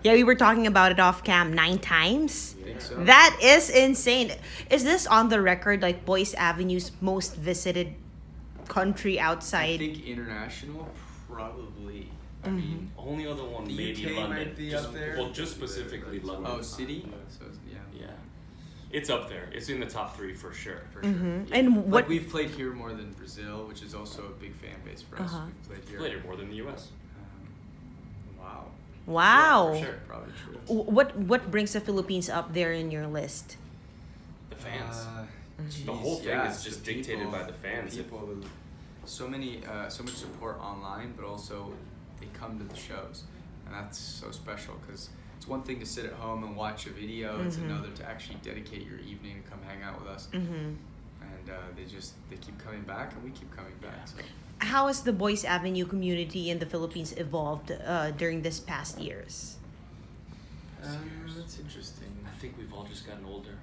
Yeah, we were talking about it off cam 9 times. I think so. That is insane. Is this on the record, like Boyce Avenue's most visited country I outside? think international, probably. I mean, Only other one The maybe UK London. might be just, up there. Well, just specifically London. oh, city? So, yeah. Yeah. It's up there. It's in the top 3 for sure. For Mhm. sure. And Like what? we've played here more than Brazil, which is also a big fan base for us. Uh-huh. We've played here. Played it more than the US. Wow. Wow. Yeah, for sure. Probably true. What brings the Philippines up there in your list? The fans. Geez, The whole thing yeah, is just the dictated people- by the fans. People, so much support online, but also they come to the shows, and that's so special because it's one thing to sit at home and watch a video. It's another to actually dedicate your evening to come hang out with us. Mm-hmm. And they keep coming back, and we keep coming back. So. How has the Boyce Avenue community in the Philippines evolved during this past years? That's interesting. I think we've all just gotten older.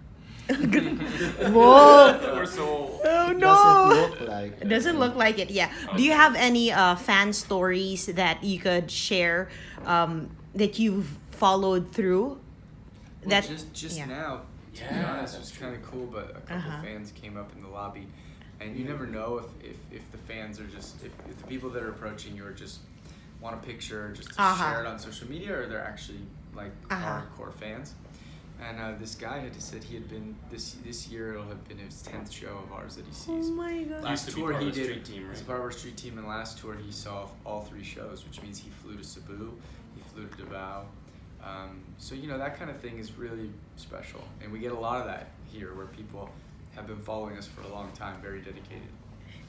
Whoa! We're so old. Oh Doesn't no! look like. It doesn't look like it. Yeah. Do you have any fan stories that you could share that you've followed through? Well, That just yeah. now, to be Yeah, honest, it was that's kind of cool. But a couple Uh-huh. fans came up in the lobby, and you never know if the fans are just if the people that are approaching you are just want a picture just to Uh-huh. share it on social media, or they're actually like Uh-huh. hardcore fans. And this guy had said he had been this year. It'll have been his 10th show of ours that he Oh sees. my god. Used Last to be tour part he of the did street team, as right? part of our street team, and last tour he saw all 3 shows, which means he flew to Cebu, he flew to Davao. So that kind of thing is really special, and we get a lot of that here, where people have been following us for a long time, very dedicated.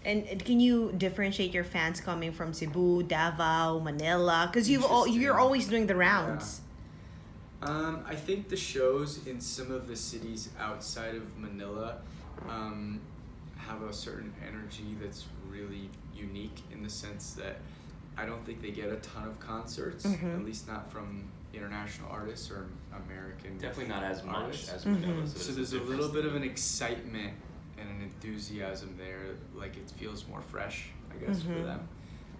And can you differentiate your fans coming from Cebu, Davao, Manila? Because you're Interesting. always doing the rounds. I think the shows in some of the cities outside of Manila have a certain energy that's really unique, in the sense that I don't think they get a ton of concerts, at least not from international artists or American. Definitely not as much artists. as Manila. So there's a little bit of an excitement and an enthusiasm there, like it feels more fresh, I guess, for them.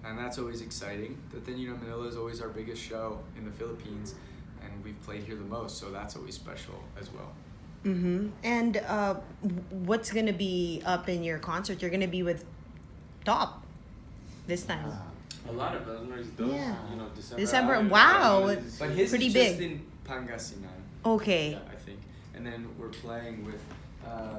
And that's always exciting. But then, Manila is always our biggest show in the Philippines, and we've played here the most, so that's always special as well. Mm-hmm. And what's gonna be up in your concert? You're gonna be with Top this time. A lot of them. There's those, Yeah. December. Wow, But his pretty is big. just in Pangasinan, Okay. I think. And then we're playing with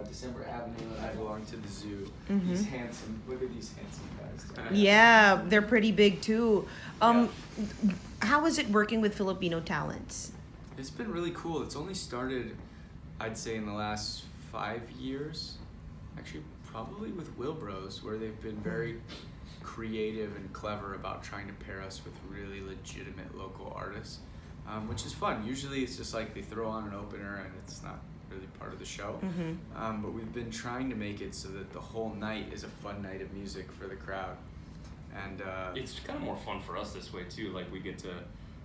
December Avenue, and I belong to the zoo. Mm-hmm. He's handsome. Look at these handsome guys. Yeah, they're pretty big too. How is it working with Filipino talents? It's been really cool. It's only started, I'd say, in the last 5 years. Actually, probably with Wilbros, where they've been very creative and clever about trying to pair us with really legitimate local artists, which is fun. Usually it's just like they throw on an opener and it's not really part of the show. But we've been trying to make it so that the whole night is a fun night of music for the crowd. And It's kind of more fun for us this way too. Like we get to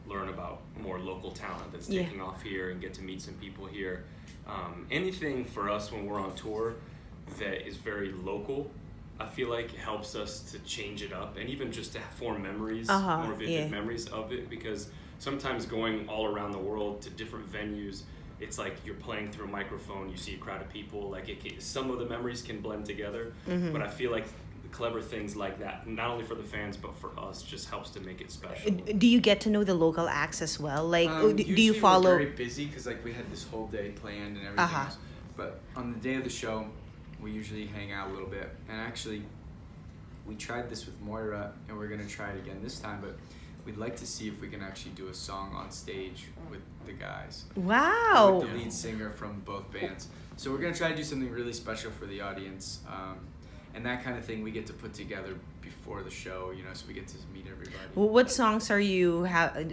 learn about more local talent that's Yeah. taking off here and get to meet some people here. Anything for us when we're on tour that is very local, I feel like helps us to change it up and even just to form memories, more vivid yeah. memories of it, because sometimes going all around the world to different venues, it's like you're playing through a microphone, you see a crowd of people, like some of the memories can blend together, but I feel like clever things like that, not only for the fans but for us, just helps to make it special. Do you get to know the local acts as well? Like, do you usually follow? We're very busy because we had this whole day planned and everything else. But on the day of the show, we usually hang out a little bit. And actually, we tried this with Moira, and we're gonna try it again this time. But we'd like to see if we can actually do a song on stage with the guys, Wow. with the lead singer from both bands. So we're gonna try to do something really special for the audience. And that kind of thing we get to put together before the show, so we get to meet everybody. Well, what songs are you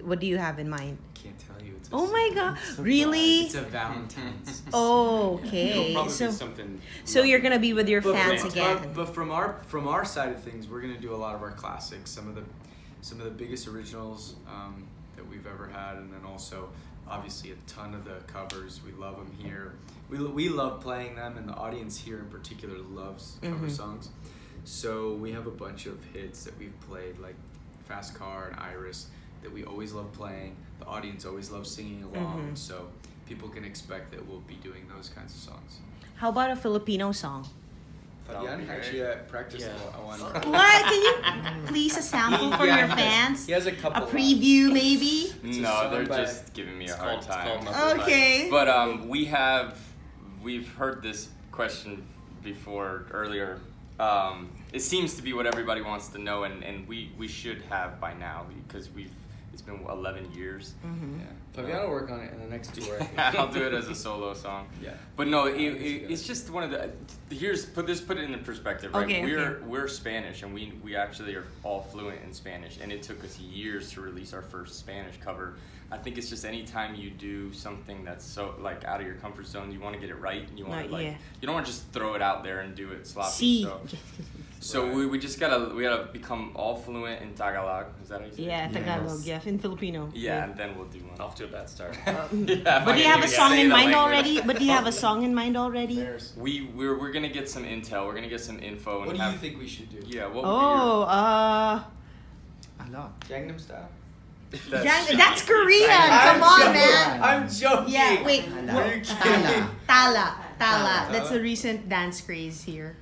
what do you have in mind? Can't tell you. It's a Oh my god, surprise. really? It's a Valentine's. Oh, It'll okay. probably So be something. so you're gonna be with your But fans from- again. But from our side of things, we're gonna do a lot of our classics, some of the biggest originals that we've ever had, and then also obviously a ton of the covers. We love them here. We love playing them, and the audience here in particular loves cover songs. So we have a bunch of hits that we've played, like Fast Car and Iris, that we always love playing. the audience always loves singing along, so people can expect that we'll be doing those kinds of songs. How about a Filipino song? Fabian actually practiced one. What? Can you please a sample for your fans? He has a couple. A preview, maybe? No, they're just giving me a hard time. Okay. But we've heard this question before earlier. It seems to be what everybody wants to know, and we should have by now because it's been 11 years. Yeah. Fabian will work on it in the next tour. I'll do it as a solo song. Yeah. But no, it's just one of the. Put it in perspective, right? Okay, We're Spanish, and we actually are all fluent in Spanish, and it took us years to release our first Spanish cover. I think it's just anytime you do something that's so like out of your comfort zone, you want to get it right, and you want to you don't want to just throw it out there and do it sloppy. So we just gotta become all fluent in Tagalog. Is that how you say it? Yeah, Tagalog. Yeah, in Filipino. Yeah, and then we'll do one. Off to a bad start. But do you have a song in mind already? We're gonna get some intel. We're gonna get some info. What do you think we should do? Yeah. What Gangnam Style. That's Korean. Come on, man. I'm joking. Yeah, wait. Tala. Tala. That's a recent dance craze here.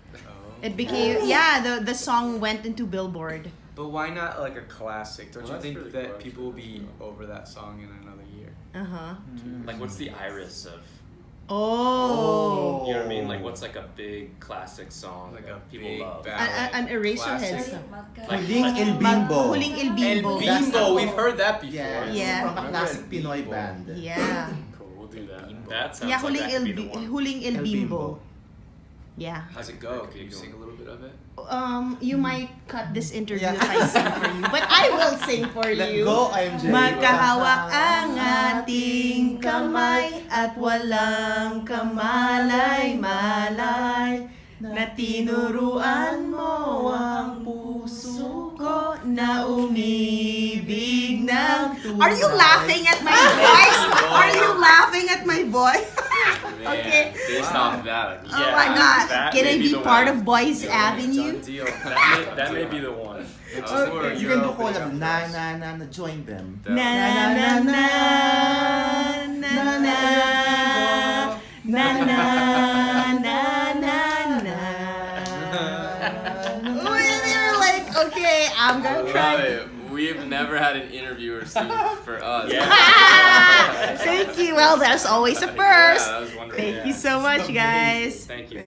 It became the song went into Billboard. But why not like a classic? Don't you that's think really that cool, people will be over that song in another year? Like, what's the iris of? Oh. You know what I mean? Like, what's like a big classic song Like that a people big love? An Eraserheads. Huling El Bimbo. Huling El Bimbo. Bimbo, we've heard that before. Yes, Yeah. from a classic Pinoy band. Yeah. Cool, we'll do that. That sounds Yeah, like that could be the one. Huling El Bimbo. Yeah. How's it go? Can you sing a little bit of it? You might cut this interview if I sing for you, but I will sing for Let you. go, IMJ. Magkahawak ang ating kamay at walang kamalay-malay na tinuruan mo ang puso ko na umibig ng tunay. Are you laughing at my voice? Are you laughing at my voice? Okay. Based off that. Oh my God! that Can may I be be the part one. of Boyce Done Avenue? deal. That may be the one. Okay, you can do collab. Na, join them. Na na na na na na na na na na. They're like, okay, I'm gonna Love try. it. We've never had an interviewer sing for us. Yeah. Thank you. Well, there's always a Yeah, first. that was wonderful. Thank you so much, guys. Thank you.